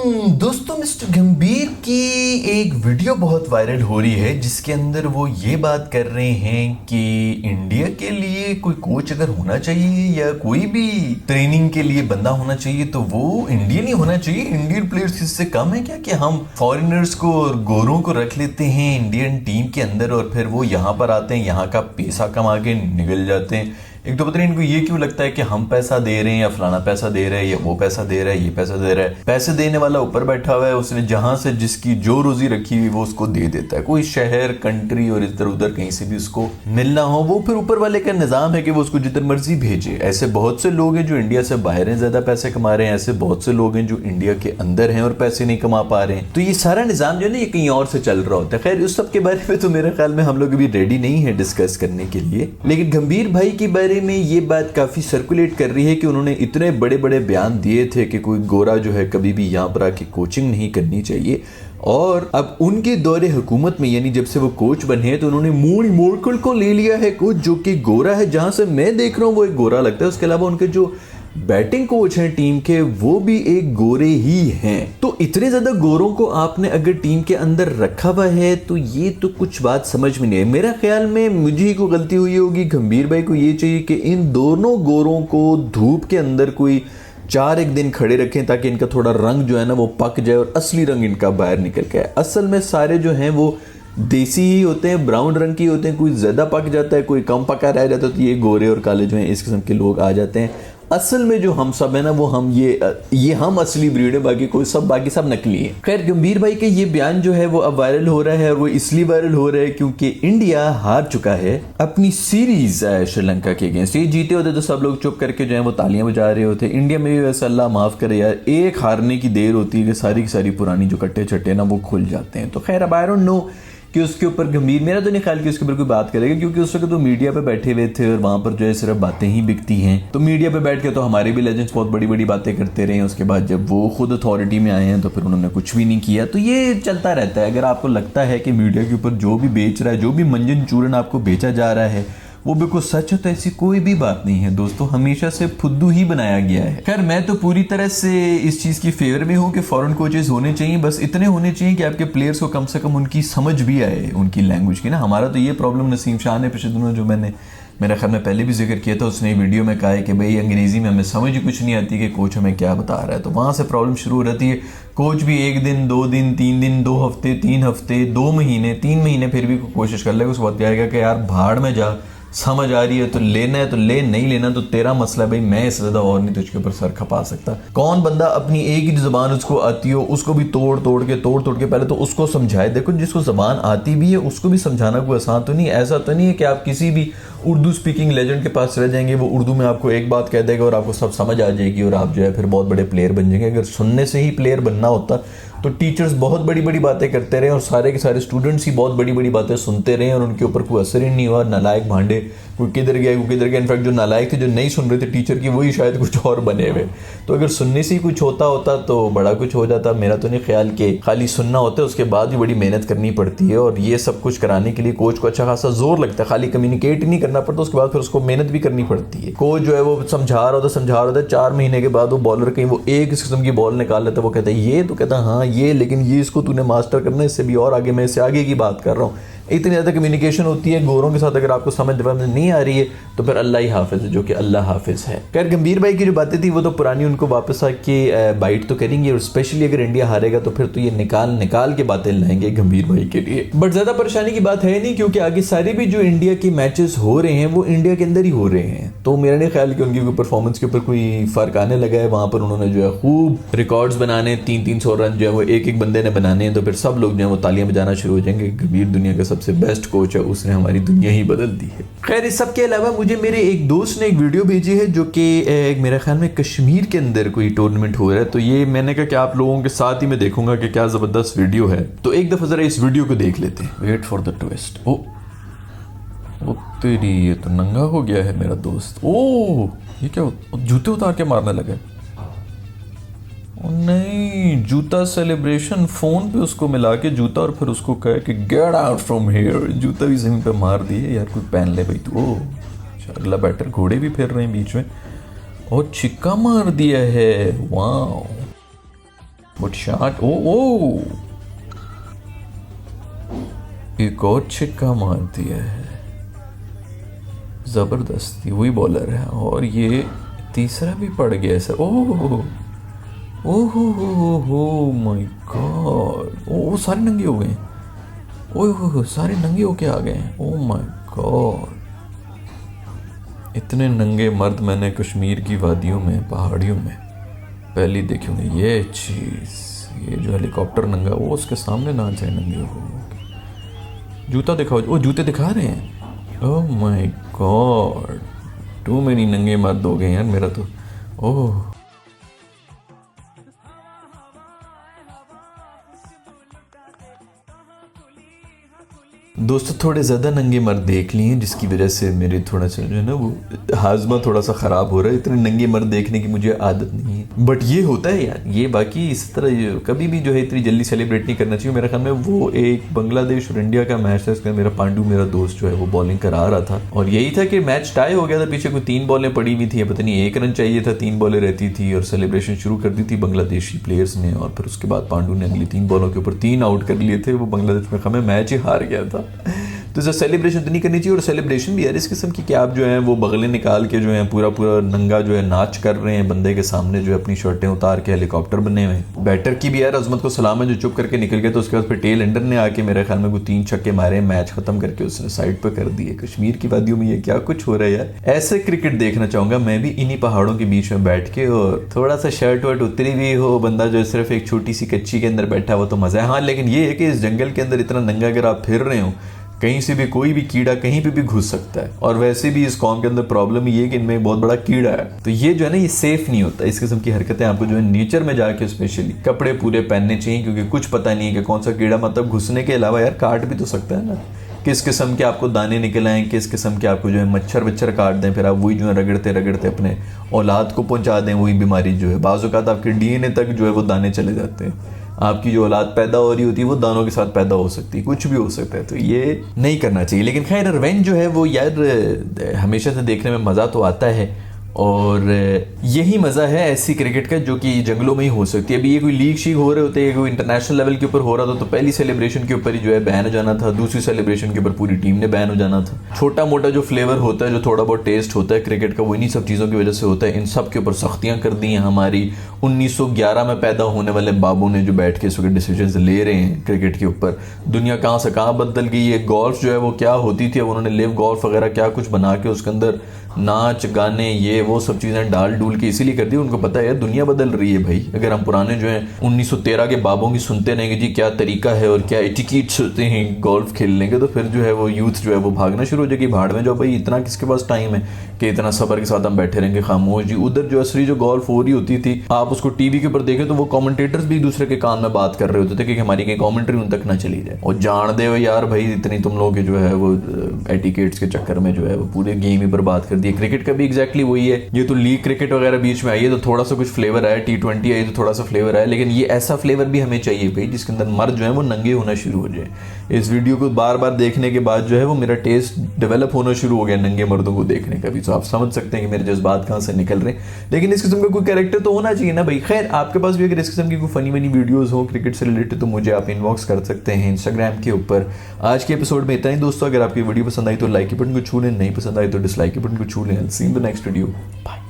दोस्तों मिस्टर गंभीर की एक वीडियो बहुत वायरल हो रही है जिसके अंदर वो ये बात कर रहे हैं कि इंडिया के लिए कोई कोच अगर होना चाहिए या कोई भी ट्रेनिंग के लिए बंदा होना चाहिए तो वो इंडियन ही होना चाहिए। इंडियन प्लेयर्स इससे कम है क्या कि हम फॉरेनर्स को और गोरों को रख लेते हैं इंडियन टीम के अंदर और फिर वो यहाँ पर आते हैं, यहाँ का पैसा कमा के निकल जाते हैं। एक तो पता नहीं इनको ये क्यों लगता है कि हम पैसा दे रहे हैं या फलाना पैसा दे रहे हैं या वो पैसा दे रहा है, ये पैसा दे रहा है। पैसे देने वाला ऊपर बैठा हुआ है, उसने जहां से जिसकी जो रोजी रखी हुई वो उसको दे देता है। कोई शहर, कंट्री और इधर उधर कहीं से भी उसको मिलना हो वो फिर ऊपर वाले का निजाम है कि वो उसको जितनी मर्जी भेजे। ऐसे बहुत से लोग हैं जो इंडिया से बाहर हैं, ज्यादा पैसे कमा रहे हैं। ऐसे बहुत से लोग हैं जो इंडिया के अंदर हैं और पैसे नहीं कमा पा रहे हैं। तो ये सारा निजाम जो है ना ये कहीं और से चल रहा होता है। खैर उस सब के बारे में तो मेरे ख्याल में हम लोग अभी रेडी नहीं है डिस्कस करने के लिए, लेकिन गंभीर भाई के बारे में ये बात काफी सर्कुलेट कर रही है कि उन्होंने इतने बड़े बड़े बयान दिए थे कि कोई गोरा जो है कभी भी यहाँ पर आके कोचिंग नहीं करनी चाहिए। और अब उनके दौरे हुकूमत में यानी जब से वो कोच बने तो उन्होंने मूल मोरकल को ले लिया है कोच, जो कि गोरा है। जहां से मैं देख रहा हूँ वो एक गोरा लगता है। उसके अलावा उनके जो बैटिंग कोच हैं टीम के वो भी एक गोरे ही हैं। तो इतने ज्यादा गोरों को आपने अगर टीम के अंदर रखा हुआ है तो ये तो कुछ बात समझ में नहीं है। मेरा ख्याल में मुझे ही को गलती हुई होगी। गंभीर भाई को ये चाहिए कि इन दोनों गोरों को धूप के अंदर कोई 4 दिन खड़े रखें ताकि इनका थोड़ा रंग जो है ना वो पक जाए और असली रंग इनका बाहर निकल के आए। असल में सारे जो हैं वो देसी ही होते हैं, ब्राउन रंग की होते हैं। कोई ज्यादा पक जाता है, कोई कम पका रह जाता है, तो ये गोरे और काले जो हैं इस किस्म के लोग आ जाते हैं। असल में जो हम सब है ना वो हम ये हम असली ब्रीड है, बाकी सब नकली है। खैर गंभीर भाई के ये बयान जो है वो अब वायरल हो रहा है और वो इसलिए वायरल हो रहा है क्योंकि इंडिया हार चुका है अपनी सीरीज श्रीलंका के अगेंस्ट। ये जीते होते तो सब लोग चुप करके जो है वो तालियां बजा रहे होते। इंडिया में भी वैसे अल्लाह माफ करे यार, एक हारने की देर होती है कि सारी की सारी पुरानी जो कट्टे छट्टे ना वो खुल जाते हैं। तो खैर अब आई डोंट नो कि उसके ऊपर गंभीर, मेरा तो नहीं ख्याल कि उसके ऊपर कोई बात करेगा क्योंकि उस वक्त तो मीडिया पे बैठे हुए थे और वहां पर जो है सिर्फ बातें ही बिकती हैं। तो मीडिया पे बैठ के तो हमारे भी लेजेंड्स बहुत बड़ी बड़ी बातें करते रहे हैं। उसके बाद जब वो खुद अथॉरिटी में आए हैं तो फिर उन्होंने कुछ भी नहीं किया। तो ये चलता रहता है। अगर आपको लगता है कि मीडिया के ऊपर जो भी बेच रहा है, जो भी मंजन चूरन आपको बेचा जा रहा है वो बिल्कुल सच है तो ऐसी कोई भी बात नहीं है दोस्तों। हमेशा से फुद्दू ही बनाया गया है। खैर मैं तो पूरी तरह से इस चीज की फेवर में हूँ कि फॉरेन कोचेस होने चाहिए, बस इतने होने चाहिए कि आपके प्लेयर्स को कम से कम उनकी समझ भी आए, उनकी लैंग्वेज की ना। हमारा तो ये प्रॉब्लम नसीम शाह ने पिछले दिनों जो मैंने मेरा ख्याल में पहले भी जिक्र किया था, उसने वीडियो में कहा है कि भाई अंग्रेजी में हमें समझ ही कुछ नहीं आती कि कोच हमें क्या बता रहा है। तो वहां से प्रॉब्लम शुरू हो रहती है। कोच भी 1 दिन 2 दिन 3 दिन 2 हफ्ते 3 हफ्ते 2 महीने 3 महीने फिर भी कोशिश कर लेगा। उसके बाद कहेगा कि यार भाड़ में जा, समझ आ रही है तो लेना है तो ले, नहीं लेना तो तेरा मसला है भाई, मैं इससे ज्यादा और नहीं तुझके ऊपर सर खपा सकता। कौन बंदा अपनी एक ही जुबान उसको आती हो उसको भी तोड़ तोड़ के पहले तो उसको समझाए। देखो जिसको जबान आती भी है उसको भी समझाना कोई आसान तो नहीं। ऐसा तो नहीं है कि आप किसी भी उर्दू स्पीकिंग लेजेंड के पास चले जाएंगे, वो उर्दू में आपको एक बात कह देगा और आपको सब समझ आ जाएगी और आप जो है फिर बहुत बड़े प्लेयर बन जाएंगे। अगर सुनने से ही प्लेयर बनना होता तो टीचर्स बहुत बड़ी बड़ी बातें करते रहे और सारे के सारे स्टूडेंट्स ही बहुत बड़ी बड़ी बातें सुनते रहे और उनके ऊपर कोई असर ही नहीं हुआ। नालायक भांडे, कोई किधर गया कोई किधर गया। इनफैक्ट जो नालायक थे, जो नहीं सुन रहे थे टीचर की, वही शायद कुछ और बने हुए। तो अगर सुनने से ही कुछ होता तो बड़ा कुछ हो जाता। मेरा तो नहीं ख्याल कि खाली सुनना होता है, उसके बाद भी बड़ी मेहनत करनी पड़ती है और ये सब कुछ कराने के लिए कोच को अच्छा खासा जोर लगता है। खाली कम्युनिकेट ही नहीं करना पड़ता, उसके बाद फिर उसको मेहनत भी करनी पड़ती है। कोच जो है वो समझा रहा होता है 4 महीने के बाद वो बॉलर कहीं वो एक किस्म की बॉल निकाल लेता है, वो कहता है ये, तो कहता है हाँ ये, लेकिन ये इसको तूने मास्टर करना है, इससे भी और आगे, मैं इससे आगे की बात कर रहा हूँ। इतनी ज़्यादा कम्युनिकेशन होती है गोरों के साथ। अगर आपको समझ नहीं आ रही है तो फिर अल्लाह ही हाफिज है, जो कि अल्लाह हाफिज है। खैर गंभीर भाई की जो बातें थी वो तो पुरानी, उनको वापस आके बाइट तो करेंगे और स्पेशली अगर इंडिया हारेगा तो फिर तो ये निकाल के बातें लाएंगे गंभीर भाई के लिए। बट ज़्यादा परेशानी की बात है नहीं क्योंकि आगे सारे भी जो इंडिया के मैचेस हो रहे हैं वो इंडिया के अंदर ही हो रहे हैं। तो मेरा नहीं ख्याल कि उनकी परफॉर्मेंस के ऊपर कोई फर्क आने लगा है। वहां पर उन्होंने जो है खूब रिकॉर्ड्स बनाने, 300 रन जो है वो एक बंदे ने बनाने हैं, तो फिर सब लोग जो है वो तालियां बजाना शुरू हो जाएंगे। गंभीर दुनिया का सबसे बेस्ट कोच, उसने हमारी दुनिया ही बदल दी है। खैर इस सब के अलावा मुझे मेरे एक दोस्त ने एक वीडियो भेजी है जो कि मेरे ख्याल में कश्मीर के अंदर कोई टूर्नामेंट हो रहा है। तो ये मैंने कहा कि आप लोगों के साथ ही मैं देखूंगा कि क्या जबरदस्त वीडियो है। तो एक दफा जरा इस वीडियो को देख लेते हैं। Wait for the twist. ओ तेरी, ये तो नंगा हो गया है मेरा दोस्त। ओ ये क्या, जूते उतार के मारने लगे। नहीं, जूता सेलिब्रेशन, फोन पे उसको मिला के जूता और फिर उसको कहे कि गेट आउट फ्रॉम हियर। जूता भी जमीन पे मार दिए। यार कोई पहन ले भाई तू। अगला बैटर, घोड़े भी फिर रहे हैं बीच में और छिक्का मार दिया है। वाह बट शॉट, ओ एक और छिक्का मार दिया है, जबरदस्ती। वही बॉलर है और ये तीसरा भी पड़ गया sir. Oh oh my god, ओ सारे नंगे हो गए। ओह सारे नंगे होके आ गए। ओह माय गॉड, इतने नंगे मर्द मैंने कश्मीर की वादियों में, पहाड़ियों में पहली देखे होंगे। ये चीज़, ये जो हेलीकॉप्टर नंगा, वो उसके सामने ना जाए नंगे हो। जूता दिखाओ, वो जूते दिखा रहे हैं। Oh my god, too many नंगे मर्द हो गए यार मेरा तो। ओह दोस्तों, थोड़े ज़्यादा नंगे मर्द देख लिए हैं, जिसकी वजह से मेरे थोड़ा सा जो है ना वो हाजमा थोड़ा सा ख़राब हो रहा है। इतने नंगे मर्द देखने की मुझे आदत नहीं है, बट ये होता है यार। ये बाकी इस तरह कभी भी जो है इतनी जल्दी सेलिब्रेट नहीं करना चाहिए। मेरे ख्याल में वो एक बांग्लादेश और इंडिया का मैच था, इसका मेरा पांडू, मेरा दोस्त जो है वो बॉलिंग करा रहा था और यही था कि मैच टाई हो गया था। पीछे कोई 3 बॉलें पड़ी हुई थी, पता नहीं 1 रन चाहिए था, 3 बॉलें रहती थी और सेलिब्रेशन शुरू कर दी थी बांग्लादेशी प्लेयर्स ने। और फिर उसके बाद पांडू ने अगली 3 बॉलों के ऊपर 3 आउट कर लिए थे। वो बांग्लादेश में हमें मैच ही हार गया था। तो इसे सेलिब्रेशन तो नहीं करनी चाहिए। और सेलिब्रेशन भी यार इस किस्म की कि आप जो है वो बगले निकाल के जो है पूरा पूरा नंगा जो है नाच कर रहे हैं बंदे के सामने, जो है अपनी शर्टें उतार के हेलीकॉप्टर बने हुए हैं। बैटर की भी यार अजमत को सलाम है जो चुप करके निकल गया। तो उसके बाद फिर टेल एंडर ने आके मेरे ख्याल में वो 3 छक्के मारे, मैच खत्म करके उसने साइड पर कर दिए। कश्मीर की वादियों में ये क्या कुछ हो रहा है यार। ऐसे क्रिकेट देखना चाहूंगा मैं भी, इन्हीं पहाड़ों के बीच में बैठ के, और थोड़ा सा शर्ट वर्ट उतरी भी हो, बंदा जो सिर्फ एक छोटी सी कच्ची के अंदर बैठा हो तो मजा है। हाँ लेकिन ये है कि इस जंगल के अंदर इतना नंगा अगर आप फिर रहे हो, कहीं से भी कोई भी कीड़ा कहीं पे भी घुस सकता है। और वैसे भी इस कौम के अंदर प्रॉब्लम ये है कि इनमें एक बहुत बड़ा कीड़ा है, तो ये जो है ना ये सेफ नहीं होता। इस किस्म की हरकतें आपको जो है नेचर में जाके स्पेशली कपड़े पूरे पहनने चाहिए, क्योंकि कुछ पता नहीं है कि कौन सा कीड़ा, मतलब घुसने के अलावा यार काट भी तो सकता है ना। किस किस्म के आपको दाने निकल आए, किस किस्म के आपको जो है मच्छर वच्छर काट दें, फिर आप वही जो है रगड़ते रगड़ते अपने औलाद को पहुंचा दें वही बीमारी जो है। बाज़ औक़ात आपके डीएनए तक जो है वो दाने चले जाते हैं। आपकी जो औलाद पैदा हो रही होती है वो दानों के साथ पैदा हो सकती है, कुछ भी हो सकता है। तो ये नहीं करना चाहिए। लेकिन खैर रिवेंज जो है वो यार हमेशा से देखने में मज़ा तो आता है, और यही मज़ा है ऐसी क्रिकेट का जो कि जंगलों में ही हो सकती है। अभी ये कोई लीग शीग हो रहे होते हैं, कोई इंटरनेशनल लेवल के ऊपर हो रहा था तो पहली सेलिब्रेशन के ऊपर ही जो है बैन हो जाना था, दूसरी सेलिब्रेशन के ऊपर पूरी टीम ने बैन हो जाना था। छोटा मोटा जो फ्लेवर होता है, जो थोड़ा बहुत टेस्ट होता है क्रिकेट का, वो इन्हीं सब चीज़ों की वजह से होता है। इन सब के ऊपर सख्तियाँ कर दी हैं हमारी 1911 में पैदा होने वाले बाबू ने, जो बैठ के इस वक्त डिसीजन ले रहे हैं क्रिकेट के ऊपर। दुनिया कहाँ से कहाँ बदल गई है। गोल्फ जो है वो क्या होती थी, अब उन्होंने लिव गोल्फ वगैरह क्या कुछ बना के उसके अंदर नाच गाने ये वो सब चीज़ें डाल डूल के इसीलिए कर दी। उनको पता है दुनिया बदल रही है भाई। अगर हम पुराने जो है 1913 के बाबों की सुनते रहेंगे जी क्या तरीका है और क्या एटिकेट्स होते हैं गोल्फ खेलने के, तो फिर जो है वो यूथ जो है वो भागना शुरू हो जाएगी भाड़ में। जो भाई इतना किसके पास टाइम है कि इतना सब्र के साथ हम बैठे रहेंगे खामोश जी। उधर जो असली जो गोल्फ हो रही होती थी, आप उसको टीवी के ऊपर देखें तो वो कमेंटेटर्स भी दूसरे के कान में बात कर रहे होते थे कि हमारी कहीं कमेंट्री उन तक ना चली जाए। और जान दे यार भाई इतनी तुम लोग जो है वो एटिकेट्स के चक्कर में जो है वो पूरे गेम ही बर्बाद कर दिए। क्रिकेट का भी एग्जैक्टली वही है। ये तो लीग क्रिकेट वगैरह बीच में आई है तो थोड़ा सा कुछ फ्लेवर आया, T20 आई तो थोड़ा सा फ्लेवर आया, लेकिन ये ऐसा फ्लेवर भी हमें चाहिए भाई जिसके अंदर मर्द जो है वो नंगे होना शुरू हो जाए। इस वीडियो को बार बार देखने के बाद जो है वो मेरा टेस्ट डेवलप होना शुरू हो गया नंगे मर्दों को देखने का भी। तो आप समझ सकते हैं कि मेरे जज्बात कहाँ से निकल रहे हैं। लेकिन इस किस्म का कोई कैरेक्टर तो होना चाहिए ना भाई। खैर आपके पास भी अगर इस किस्म की कोई फनी वनी वीडियोस हो क्रिकेट से रिलेटेड तो मुझे आप इनबॉक्स कर सकते हैं इंस्टाग्राम के ऊपर। आज के एपिसोड में इतना ही दोस्तों। अगर आपकी वीडियो पसंद आई तो लाइक के बटन को छू लें, नहीं पसंद आई तो डिसलाइक के बटन को छू लें। See in the next video, bye.